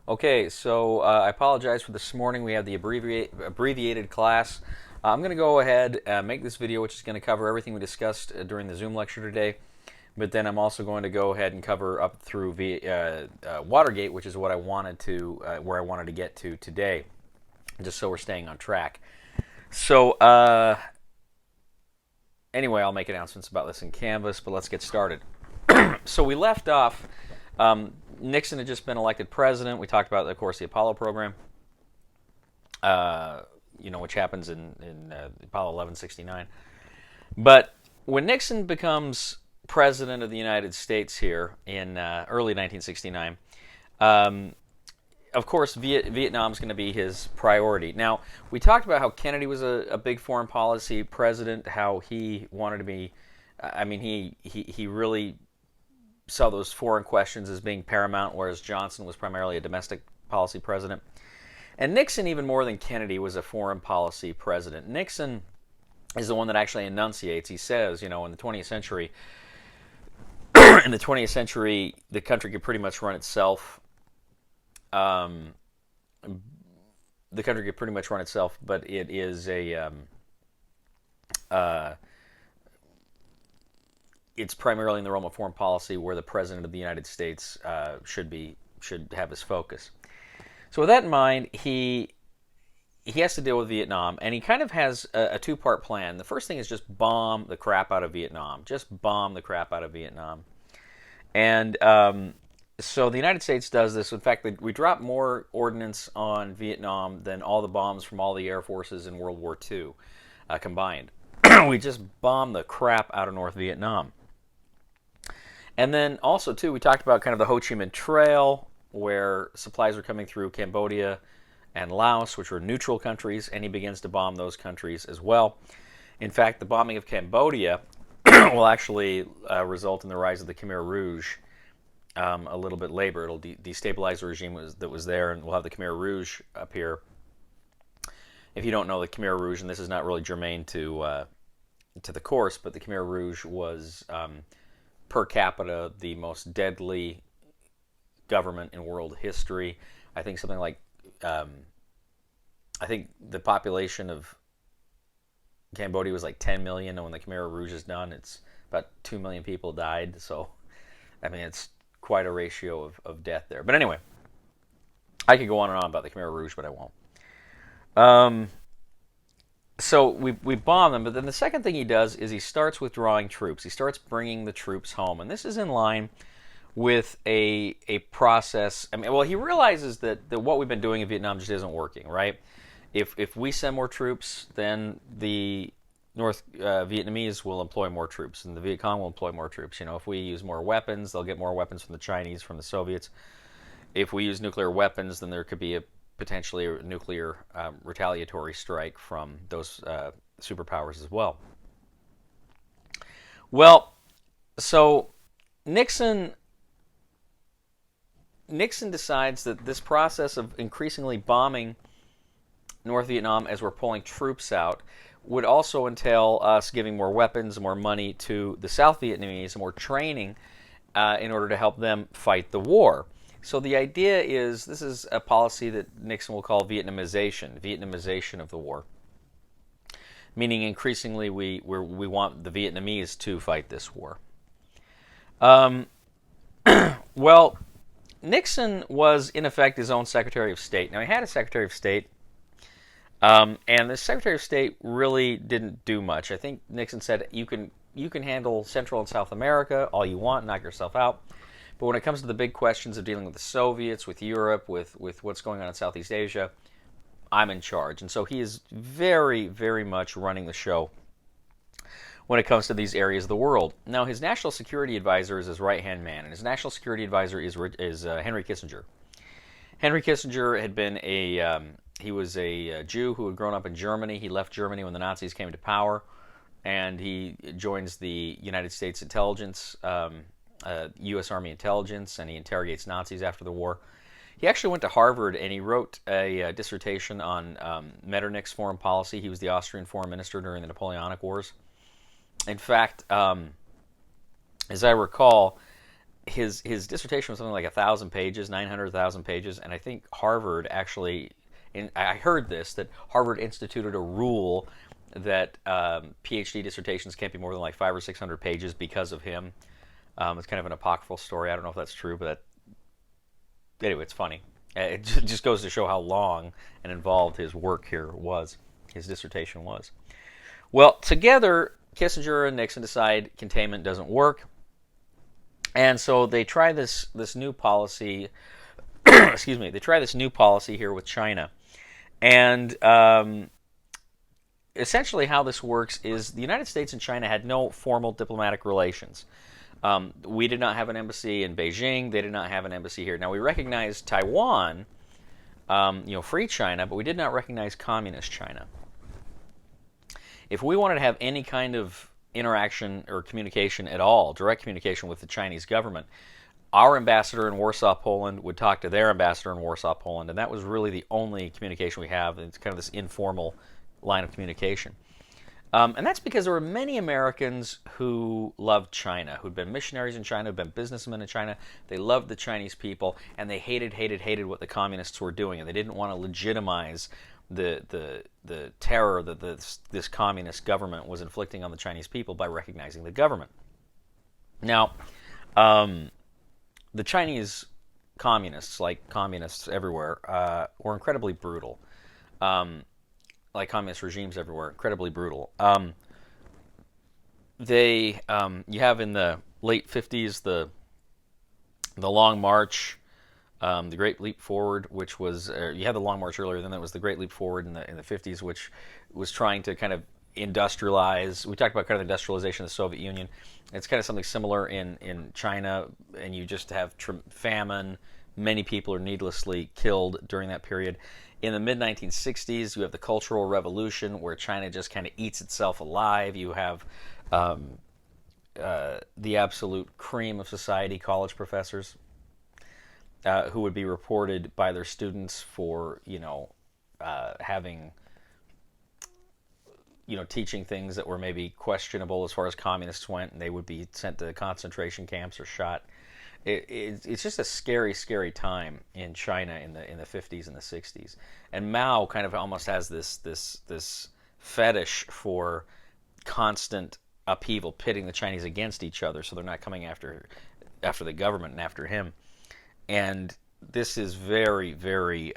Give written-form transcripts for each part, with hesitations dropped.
Okay, so I apologize for this morning. We have the abbreviated class. I'm going to go ahead and make this video, which is going to cover everything we discussed during the Zoom lecture today. But then I'm also going to go ahead and cover up through Watergate, which is what I wanted to, where I wanted to get to today, just so we're staying on track. So anyway, I'll make announcements about this in Canvas, but let's get started. So we left off. Nixon had just been elected president. We talked about, of course, the Apollo program, which happens in Apollo 1169. But when Nixon becomes president of the United States here in early 1969, of course, Vietnam is going to be his priority. Now, we talked about how Kennedy was a big foreign policy president, how he wanted to be. He really saw those foreign questions as being paramount, whereas Johnson was primarily a domestic policy president. And Nixon, even more than Kennedy, was a foreign policy president. Nixon is the one that actually enunciates. He says, in the 20th century, the country could pretty much run itself. The country could pretty much run itself, but it is it's primarily in the realm of foreign policy, where the president of the United States should have his focus. So with that in mind, he has to deal with Vietnam, and he kind of has a two-part plan. The first thing is just bomb the crap out of Vietnam. Just bomb the crap out of Vietnam. And so the United States does this. In fact, we drop more ordnance on Vietnam than all the bombs from all the air forces in World War II combined. We just bomb the crap out of North Vietnam. And then also, too, we talked about kind of the Ho Chi Minh Trail, where supplies are coming through Cambodia and Laos, which were neutral countries, and he begins to bomb those countries as well. In fact, the bombing of Cambodia will actually result in the rise of the Khmer Rouge a little bit later. It'll destabilize the regime that was there, and we'll have the Khmer Rouge appear. If you don't know the Khmer Rouge, and this is not really germane to the course, but the Khmer Rouge was per capita the most deadly government in world history. I think something like I think the population of Cambodia was like 10 million, and when the Khmer Rouge is done, it's about 2 million people died. So, it's quite a ratio of death there. But anyway, I could go on and on about the Khmer Rouge, but I won't. So we bomb them, but then the second thing he does is he starts withdrawing troops. He starts bringing the troops home, and this is in line with a process. He realizes that what we've been doing in Vietnam just isn't working, right? If we send more troops, then the North Vietnamese will employ more troops, and the Viet Cong will employ more troops. If we use more weapons, they'll get more weapons from the Chinese, from the Soviets. If we use nuclear weapons, then there could be potentially a nuclear retaliatory strike from those superpowers as well. Well, so Nixon decides that this process of increasingly bombing North Vietnam as we're pulling troops out would also entail us giving more weapons, more money to the South Vietnamese, more training in order to help them fight the war. So the idea is, this is a policy that Nixon will call Vietnamization of the war, meaning increasingly we want the Vietnamese to fight this war. Well, Nixon was in effect his own Secretary of State. Now, he had a Secretary of State, and the Secretary of State really didn't do much. I think Nixon said, you can handle Central and South America all you want, knock yourself out. But when it comes to the big questions of dealing with the Soviets, with Europe, with what's going on in Southeast Asia, I'm in charge. And so he is very, very much running the show when it comes to these areas of the world. Now, his national security advisor is his right-hand man, and his national security advisor is Henry Kissinger. Henry Kissinger had been he was a Jew who had grown up in Germany. He left Germany when the Nazis came to power, and he joins the United States intelligence, U.S. Army intelligence, and he interrogates Nazis after the war. He actually went to Harvard, and he wrote a dissertation on Metternich's foreign policy. He was the Austrian foreign minister during the Napoleonic Wars. In fact, as I recall, his dissertation was something like 1,000 pages, 900,000 pages, and I think Harvard actually, I heard this, that Harvard instituted a rule that PhD dissertations can't be more than like 500 or 600 pages because of him. It's kind of an apocryphal story. I don't know if that's true, but anyway, it's funny. It just goes to show how long and involved his work here was, his dissertation was. Well, together, Kissinger and Nixon decide containment doesn't work. And so they try this new policy. Excuse me. They try this new policy here with China, and essentially how this works is the United States and China had no formal diplomatic relations. We did not have an embassy in Beijing. They did not have an embassy here. Now we recognized Taiwan, free China, but we did not recognize communist China. If we wanted to have any kind of interaction or communication at all, direct communication with the Chinese government, our ambassador in Warsaw, Poland would talk to their ambassador in Warsaw, Poland, and that was really the only communication we have. It's kind of this informal line of communication. And that's because there were many Americans who loved China, who'd been missionaries in China, who'd been businessmen in China. They loved the Chinese people, and they hated what the communists were doing, and they didn't want to legitimize the terror that this communist government was inflicting on the Chinese people by recognizing the government. Now, the Chinese communists, like communists everywhere, were incredibly brutal. Like communist regimes everywhere, incredibly brutal. You have in the late 50s the Long March, the Great Leap Forward, which was you had the Long March earlier. Then there was the Great Leap Forward in the 50s, which was trying to kind of industrialize. We talked about kind of industrialization of the Soviet Union. It's kind of something similar in China, and you just have famine. Many people are needlessly killed during that period. In the mid-1960s, you have the Cultural Revolution, where China just kind of eats itself alive. You have the absolute cream of society, college professors, who would be reported by their students for, having, teaching things that were maybe questionable as far as communists went, and they would be sent to concentration camps or shot. It's just a scary, scary time in China in the 50s and the 60s. And Mao kind of almost has this fetish for constant upheaval, pitting the Chinese against each other, so they're not coming after the government and after him. And this is very, very.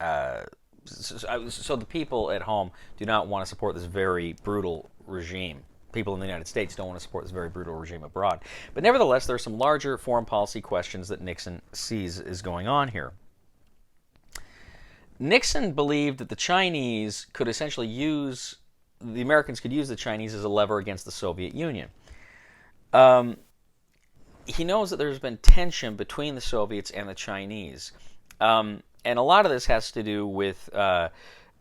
So the people at home do not want to support this very brutal regime. People in the United States don't want to support this very brutal regime abroad. But nevertheless, there are some larger foreign policy questions that Nixon sees is going on here. Nixon believed that the Chinese could essentially the Americans could use the Chinese as a lever against the Soviet Union. He knows that there's been tension between the Soviets and the Chinese. And a lot of this has to do with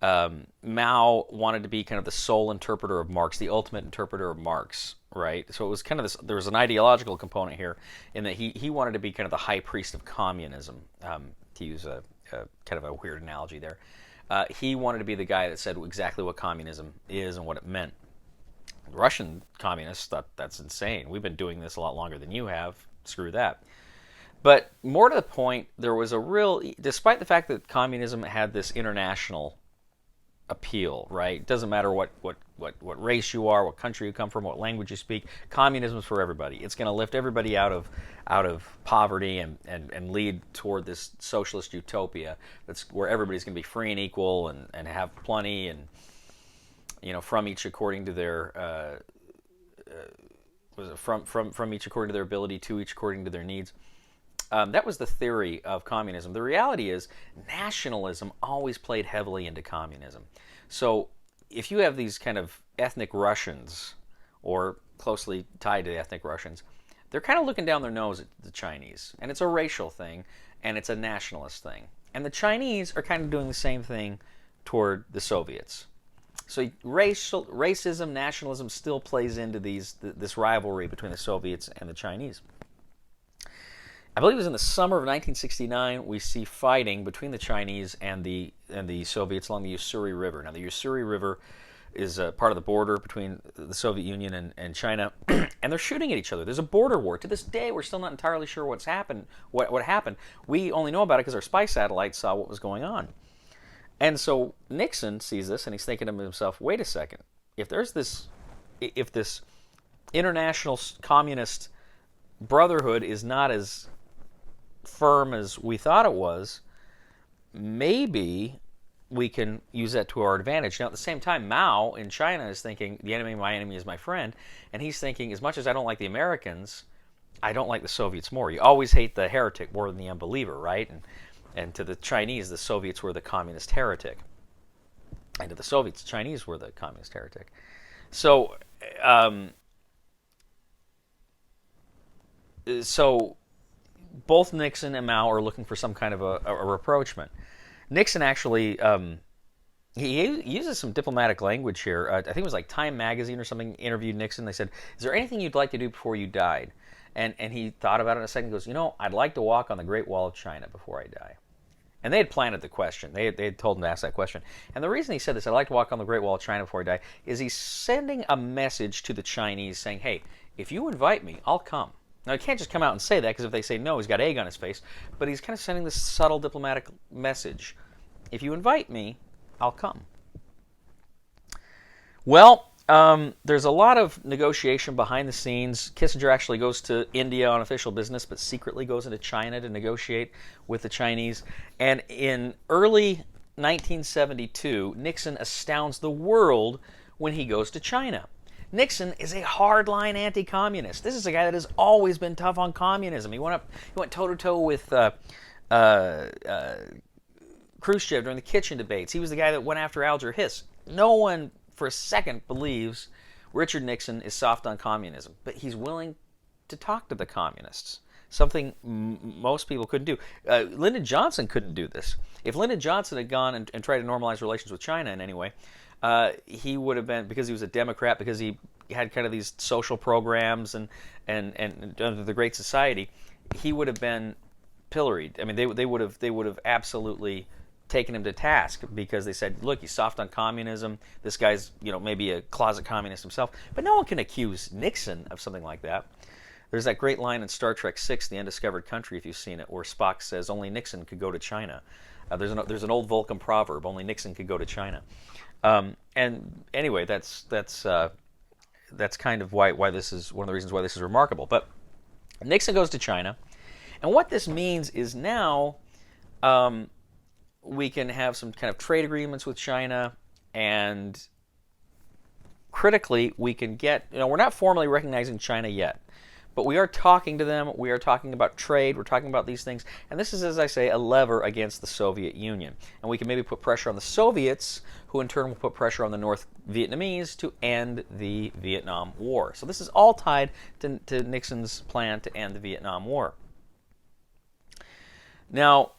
Mao wanted to be kind of the sole interpreter of Marx, the ultimate interpreter of Marx, right? So it was kind of this, there was an ideological component here in that he wanted to be kind of the high priest of communism, to use a kind of a weird analogy there. He wanted to be the guy that said exactly what communism is and what it meant. The Russian communists thought that's insane. We've been doing this a lot longer than you have. Screw that. But more to the point, there was a real, despite the fact that communism had this international appeal, right? It doesn't matter what race you are, what country you come from, what language you speak. Communism is for everybody. It's going to lift everybody out of poverty and lead toward this socialist utopia that's where everybody's going to be free and equal and have plenty and from each according to their from each according to their ability, to each according to their needs. That was the theory of communism. The reality is nationalism always played heavily into communism. So if you have these kind of ethnic Russians, or closely tied to the ethnic Russians, they're kind of looking down their nose at the Chinese. And it's a racial thing, and it's a nationalist thing. And the Chinese are kind of doing the same thing toward the Soviets. So racism, nationalism still plays into this rivalry between the Soviets and the Chinese. I believe it was in the summer of 1969 we see fighting between the Chinese and the Soviets along the Ussuri River. Now the Ussuri River part of the border between the Soviet Union and China, and they're shooting at each other. There's a border war. To this day, we're still not entirely sure what's happened. What happened? We only know about it because our spy satellites saw what was going on. And so Nixon sees this, and he's thinking to himself, "Wait a second. If this international communist brotherhood is not as firm as we thought it was, maybe we can use that to our advantage." Now, at the same time, Mao in China is thinking, the enemy of my enemy is my friend. And he's thinking, as much as I don't like the Americans, I don't like the Soviets more. You always hate the heretic more than the unbeliever, right? And to the Chinese, the Soviets were the communist heretic. And to the Soviets, the Chinese were the communist heretic. So, both Nixon and Mao are looking for some kind of a rapprochement. Nixon actually, he uses some diplomatic language here. I think it was like Time Magazine or something interviewed Nixon. They said, "Is there anything you'd like to do before you died?" And he thought about it in a second and goes, "I'd like to walk on the Great Wall of China before I die." And they had planted the question. They had told him to ask that question. And the reason he said this, "I'd like to walk on the Great Wall of China before I die," is he's sending a message to the Chinese saying, "Hey, if you invite me, I'll come." Now, he can't just come out and say that, because if they say no, he's got egg on his face. But he's kind of sending this subtle diplomatic message. If you invite me, I'll come. Well, there's a lot of negotiation behind the scenes. Kissinger actually goes to India on official business, but secretly goes into China to negotiate with the Chinese. And in early 1972, Nixon astounds the world when he goes to China. Nixon is a hardline anti-communist. This is a guy that has always been tough on communism. He went toe-to-toe with Khrushchev during the kitchen debates. He was the guy that went after Alger Hiss. No one for a second believes Richard Nixon is soft on communism, but he's willing to talk to the communists, something most people couldn't do. Lyndon Johnson couldn't do this. If Lyndon Johnson had gone and tried to normalize relations with China in any way, he would have been, because he was a Democrat, because he had kind of these social programs and under the Great Society, he would have been pilloried. I mean, they would have absolutely taken him to task, because they said, "Look, he's soft on communism. This guy's, maybe a closet communist himself." But no one can accuse Nixon of something like that. There's that great line in Star Trek VI, The Undiscovered Country, if you've seen it, where Spock says, "Only Nixon could go to China." There's an old Vulcan proverb, "Only Nixon could go to China." And anyway, that's kind of why this is one of the reasons why this is remarkable. But Nixon goes to China, and what this means is now we can have some kind of trade agreements with China, and critically, we can get, we're not formally recognizing China yet, but we are talking to them. We are talking about trade. We're talking about these things. And this is, as I say, a lever against the Soviet Union. And we can maybe put pressure on the Soviets, who in turn will put pressure on the North Vietnamese to end the Vietnam War. So this is all tied to Nixon's plan to end the Vietnam War. Now,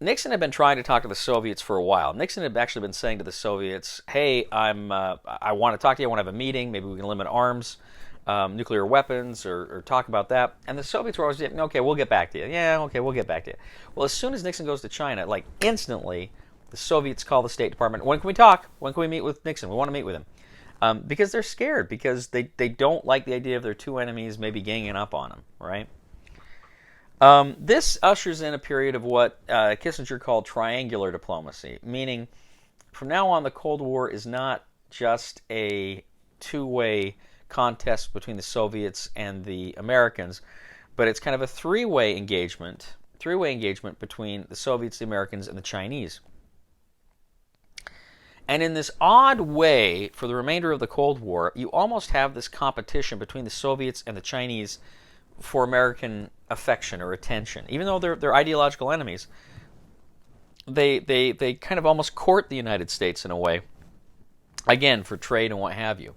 Nixon had been trying to talk to the Soviets for a while. Nixon had actually been saying to the Soviets, "Hey, I want to talk to you. I want to have a meeting. Maybe we can limit arms, nuclear weapons, or talk about that." And the Soviets were always saying, "Okay, we'll get back to you." "Yeah, okay, we'll get back to you." Well, as soon as Nixon goes to China, like instantly, the Soviets call the State Department. "When can we talk? When can we meet with Nixon? We want to meet with him." Because they're scared, because they don't like the idea of their two enemies maybe ganging up on them, right? This ushers in a period of what Kissinger called triangular diplomacy, meaning from now on the Cold War is not just a two-way contest between the Soviets and the Americans, but it's kind of a three-way engagement between the Soviets, the Americans, and the Chinese. And in this odd way, for the remainder of the Cold War, you almost have this competition between the Soviets and the Chinese for American affection or attention. Even though they're ideological enemies, they kind of almost court the United States in a way, again, for trade and what have you.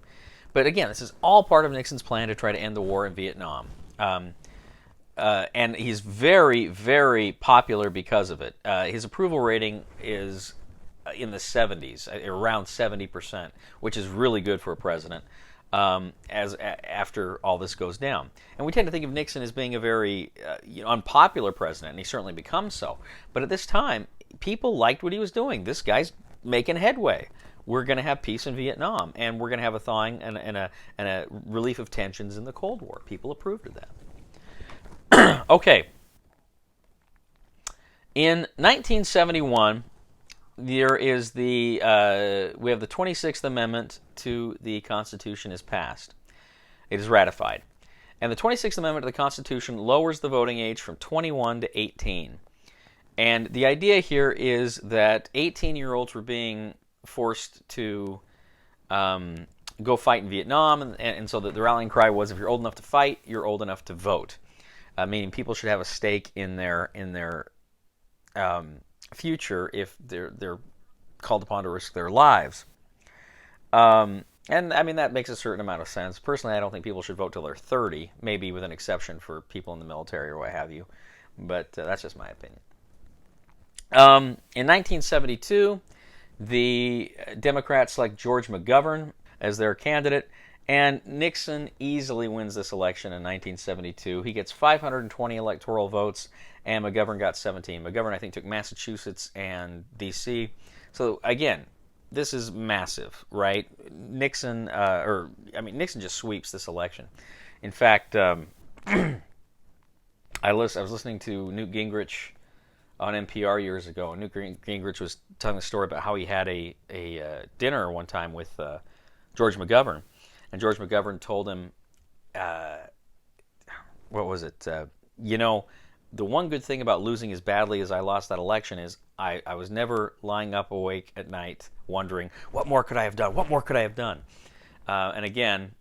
But again, this is all part of Nixon's plan to try to end the war in Vietnam. And he's very, very popular because of it. His approval rating is in the 70s, around 70%, which is really good for a president. After all this goes down. And we tend to think of Nixon as being a very unpopular president, and he certainly becomes so. But at this time, people liked what he was doing. This guy's making headway. we're going to have peace in Vietnam, and we're going to have a thawing and a relief of tensions in the Cold War. People approved of that. Okay. In 1971, there is we have the 26th Amendment to the Constitution is passed. It is ratified. And the 26th Amendment to the Constitution lowers the voting age from 21 to 18. And the idea here is that 18-year-olds were being forced to go fight in Vietnam, and so the rallying cry was, if you're old enough to fight, you're old enough to vote. Meaning people should have a stake in their future if they're called upon to risk their lives. And I mean, that makes a certain amount of sense. Personally, I don't think people should vote till they're 30, maybe with an exception for people in the military or what have you. But that's just my opinion. In 1972, the Democrats select George McGovern as their candidate, and Nixon easily wins this election in 1972. He gets 520 electoral votes, and McGovern got 17. McGovern, I think, took Massachusetts and D.C. So, again, this is massive, right? Nixon just sweeps this election. In fact, I was listening to Newt Gingrich on NPR years ago, and Newt Gingrich was telling the story about how he had a dinner one time with George McGovern, and George McGovern told him, what was it? The one good thing about losing as badly as I lost that election is I was never lying up awake at night wondering, what more could I have done? What more could I have done? And again,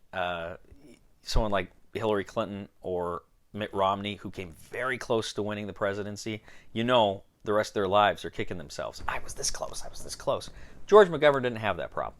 someone like Hillary Clinton or Mitt Romney, who came very close to winning the presidency, the rest of their lives are kicking themselves. I was this close. George McGovern didn't have that problem.